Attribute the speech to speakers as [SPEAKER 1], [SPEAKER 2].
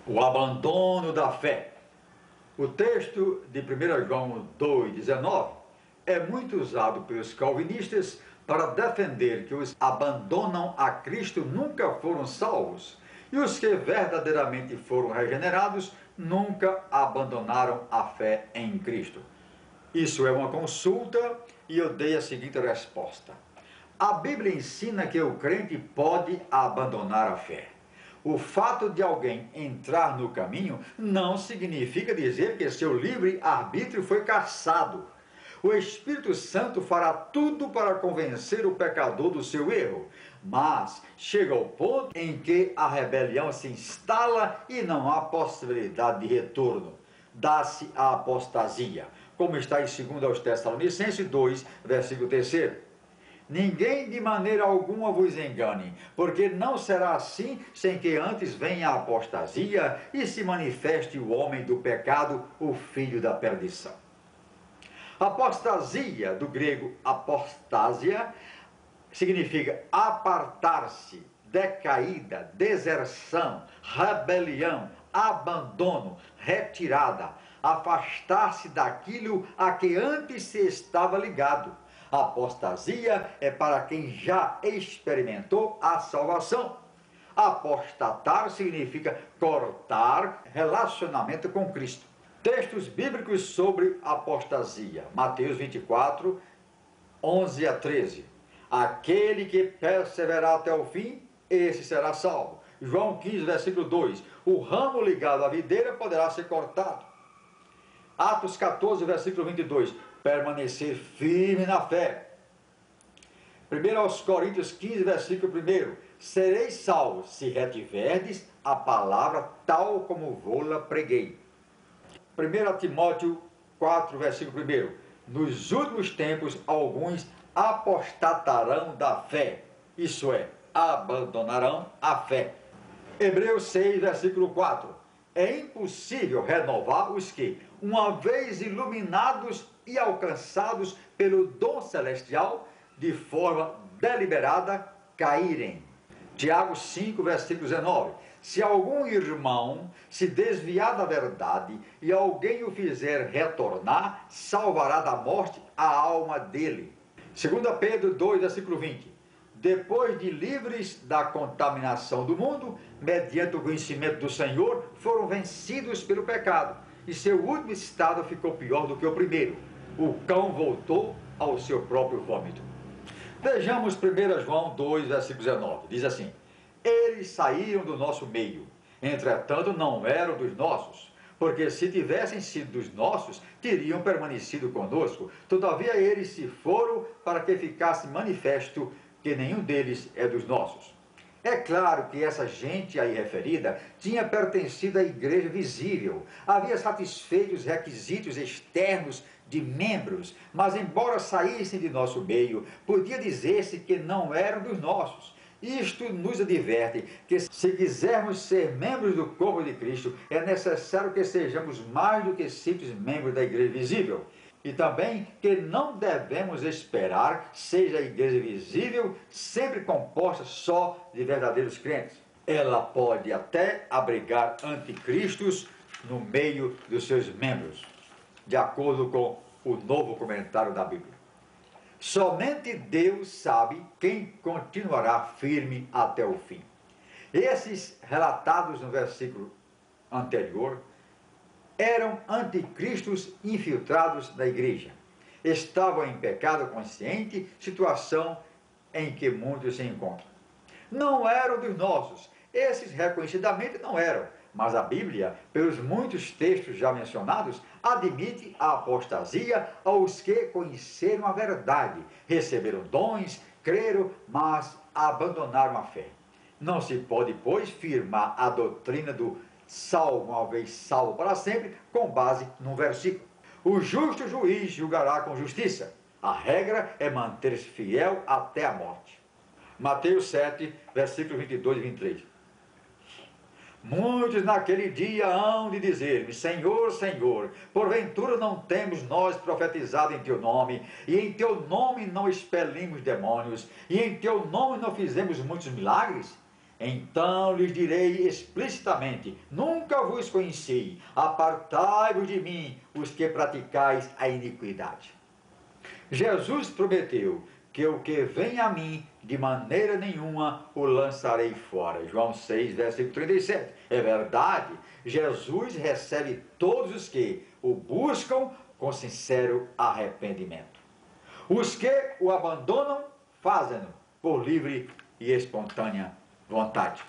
[SPEAKER 1] O abandono da fé. O texto de 1 João 2,19 é muito usado pelos calvinistas para defender que os que abandonam a Cristo nunca foram salvos e os que verdadeiramente foram regenerados nunca abandonaram a fé em Cristo. Isso é uma consulta e eu dei a seguinte resposta. A Bíblia ensina que o crente pode abandonar a fé. O fato de alguém entrar no caminho não significa dizer que seu livre-arbítrio foi cassado. O Espírito Santo fará tudo para convencer o pecador do seu erro, mas chega ao ponto em que a rebelião se instala e não há possibilidade de retorno. Dá-se a apostasia, como está em 2 Tessalonicenses 2, versículo 3. Ninguém de maneira alguma vos engane, porque não será assim sem que antes venha a apostasia e se manifeste o homem do pecado, o filho da perdição. Apostasia, do grego apostasia, significa apartar-se, decaída, deserção, rebelião, abandono, retirada, afastar-se daquilo a que antes se estava ligado. A apostasia é para quem já experimentou a salvação. Apostatar significa cortar relacionamento com Cristo. Textos bíblicos sobre apostasia. Mateus 24, 11 a 13. Aquele que perseverar até o fim, esse será salvo. João 15, versículo 2. O ramo ligado à videira poderá ser cortado. Atos 14, versículo 22. Permanecer firme na fé. 1 Coríntios 15, versículo 1. Sereis salvos se retiverdes a palavra tal como vou-la preguei. 1 Timóteo 4, versículo 1. Nos últimos tempos alguns apostatarão da fé, isso é, abandonarão a fé. Hebreus 6, versículo 4. É impossível renovar os que, uma vez iluminados e alcançados pelo dom celestial, de forma deliberada, caírem. Tiago 5, versículo 19. Se algum irmão se desviar da verdade e alguém o fizer retornar, salvará da morte a alma dele. 2 Pedro 2, versículo 20. Depois de livres da contaminação do mundo, mediante o conhecimento do Senhor, foram vencidos pelo pecado, e seu último estado ficou pior do que o primeiro. O cão voltou ao seu próprio vômito. Vejamos 1 João 2, versículo 19. Diz assim: eles saíram do nosso meio, entretanto não eram dos nossos, porque se tivessem sido dos nossos, teriam permanecido conosco. Todavia eles se foram para que ficasse manifesto que nenhum deles é dos nossos. É claro que essa gente aí referida tinha pertencido à igreja visível, havia satisfeito os requisitos externos de membros, mas embora saíssem de nosso meio, podia dizer-se que não eram dos nossos. Isto nos adverte que, se quisermos ser membros do corpo de Cristo, é necessário que sejamos mais do que simples membros da igreja visível. E também que não devemos esperar seja a igreja visível sempre composta só de verdadeiros crentes. Ela pode até abrigar anticristos no meio dos seus membros, de acordo com o novo comentário da Bíblia. Somente Deus sabe quem continuará firme até o fim. Esses relatados no versículo anterior eram anticristos infiltrados na igreja. Estavam em pecado consciente, situação em que muitos se encontram. Não eram dos nossos, esses reconhecidamente não eram, mas a Bíblia, pelos muitos textos já mencionados, admite a apostasia aos que conheceram a verdade, receberam dons, creram, mas abandonaram a fé. Não se pode, pois, firmar a doutrina do salvo uma vez salvo para sempre, com base num versículo. O justo juiz julgará com justiça. A regra é manter-se fiel até a morte. Mateus 7, versículos 22 e 23. Muitos naquele dia hão de dizer-me: Senhor, Senhor, porventura não temos nós profetizado em teu nome, e em teu nome não expelimos demônios, e em teu nome não fizemos muitos milagres? Então lhes direi explicitamente: nunca vos conheci, apartai-vos de mim, os que praticais a iniquidade. Jesus prometeu que o que vem a mim, de maneira nenhuma o lançarei fora. João 6, versículo 37. É verdade, Jesus recebe todos os que o buscam com sincero arrependimento. Os que o abandonam, fazem-no por livre e espontânea vontade.